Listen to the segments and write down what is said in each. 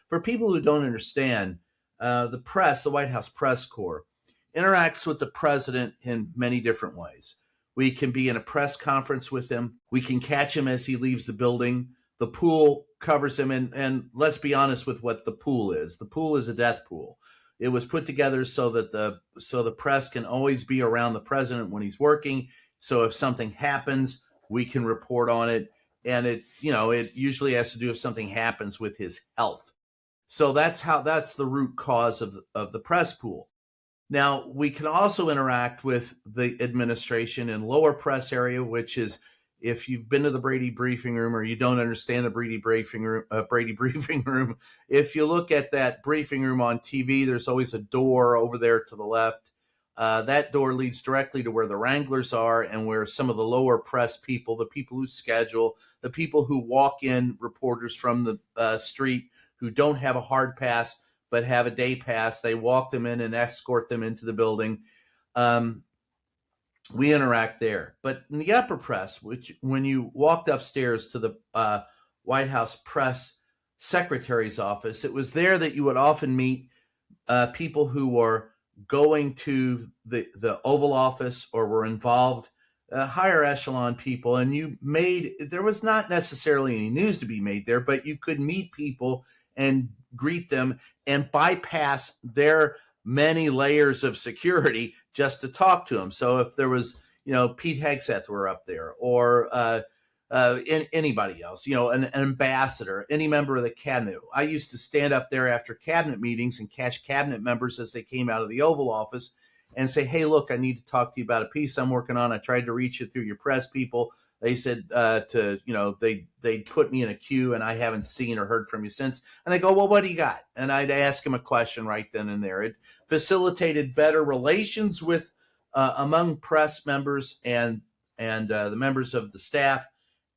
For people who don't understand, the press, the White House press corps, interacts with the president in many different ways. We can be in a press conference with him. We can catch him as he leaves the building. The pool covers him. And let's be honest with what the pool is. The pool is a death pool. It was put together so that the press can always be around the president when he's working. So if something happens, we can report on it. And it usually has to do if something happens with his health. So that's the root cause of the press pool. Now, we can also interact with the administration in lower press area, which is if you've been to the Brady briefing room or you don't understand the Brady briefing room, if you look at that briefing room on TV, there's always a door over there to the left. That door leads directly to where the wranglers are and where some of the lower press people, the people who schedule, the people who walk in reporters from the street who don't have a hard pass but have a day pass, they walk them in and escort them into the building. We interact there. But in the upper press, which when you walked upstairs to the White House press secretary's office, it was there that you would often meet people who were going to the Oval Office or were involved, higher echelon people. And there was not necessarily any news to be made there, but you could meet people and greet them and bypass their many layers of security just to talk to them. So if there was, Pete Hegseth were up there or anybody else, an ambassador, any member of the cabinet. I used to stand up there after cabinet meetings and catch cabinet members as they came out of the Oval Office and say, hey, look, I need to talk to you about a piece I'm working on. I tried to reach you through your press people. They said they'd put me in a queue and I haven't seen or heard from you since. And they go, well, what do you got? And I'd ask him a question right then and there. It facilitated better relations with among press members and the members of the staff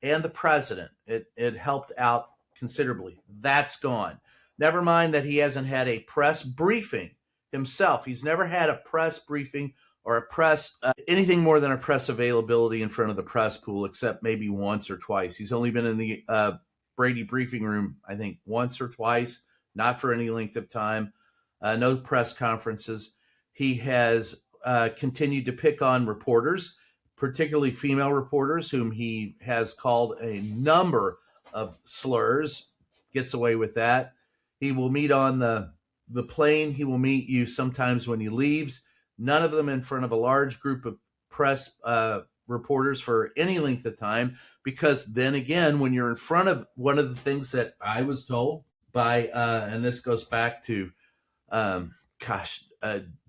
and the president. It helped out considerably. That's gone. Never mind that he hasn't had a press briefing himself. He's never had a press briefing or a press, anything more than a press availability in front of the press pool, except maybe once or twice. He's only been in the Brady briefing room, I think, once or twice, not for any length of time, no press conferences. He has continued to pick on reporters, particularly female reporters, whom he has called a number of slurs, gets away with that. He will meet on the plane. He will meet you sometimes when he leaves. None of them in front of a large group of press reporters for any length of time, because then again, when you're in front of one of the things that I was told by, and this goes back to,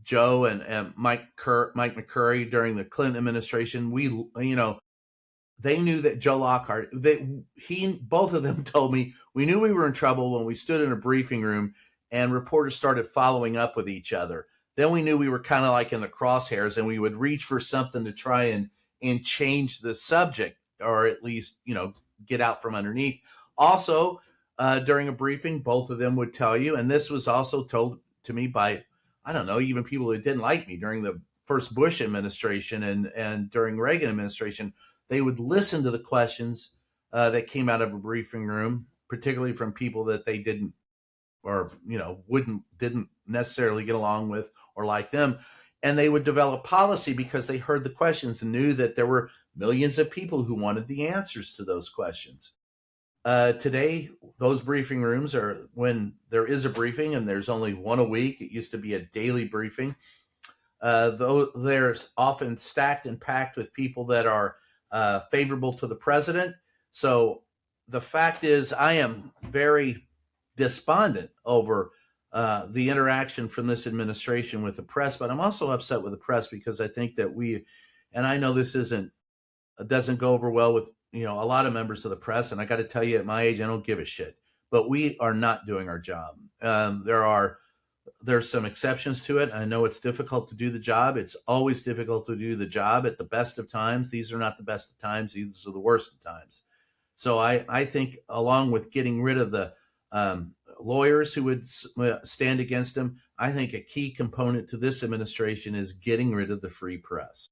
Joe and Mike McCurry during the Clinton administration, they knew that Joe Lockhart, both of them told me, we knew we were in trouble when we stood in a briefing room and reporters started following up with each other. Then we knew we were kind of like in the crosshairs and we would reach for something to try and change the subject, or at least, get out from underneath. Also, during a briefing, both of them would tell you, and this was also told to me by, I don't know, even people who didn't like me during the first Bush administration and during Reagan administration, they would listen to the questions that came out of a briefing room, particularly from people that they didn't or didn't necessarily get along with or like them, and they would develop policy because they heard the questions and knew that there were millions of people who wanted the answers to those questions. Today, those briefing rooms are when there is a briefing and there's only one a week. It used to be a daily briefing. Though they're often stacked and packed with people that are favorable to the president. So the fact is, I am very despondent over the interaction from this administration with the press, but I'm also upset with the press because I think that and I know this doesn't go over well with a lot of members of the press, and I got to tell you, at my age, I don't give a shit. But we are not doing our job. There's some exceptions to it. I know it's difficult to do the job. It's always difficult to do the job at the best of times. These are not the best of times. These are the worst of times. So I think, along with getting rid of the lawyers who would stand against him, I think a key component to this administration is getting rid of the free press.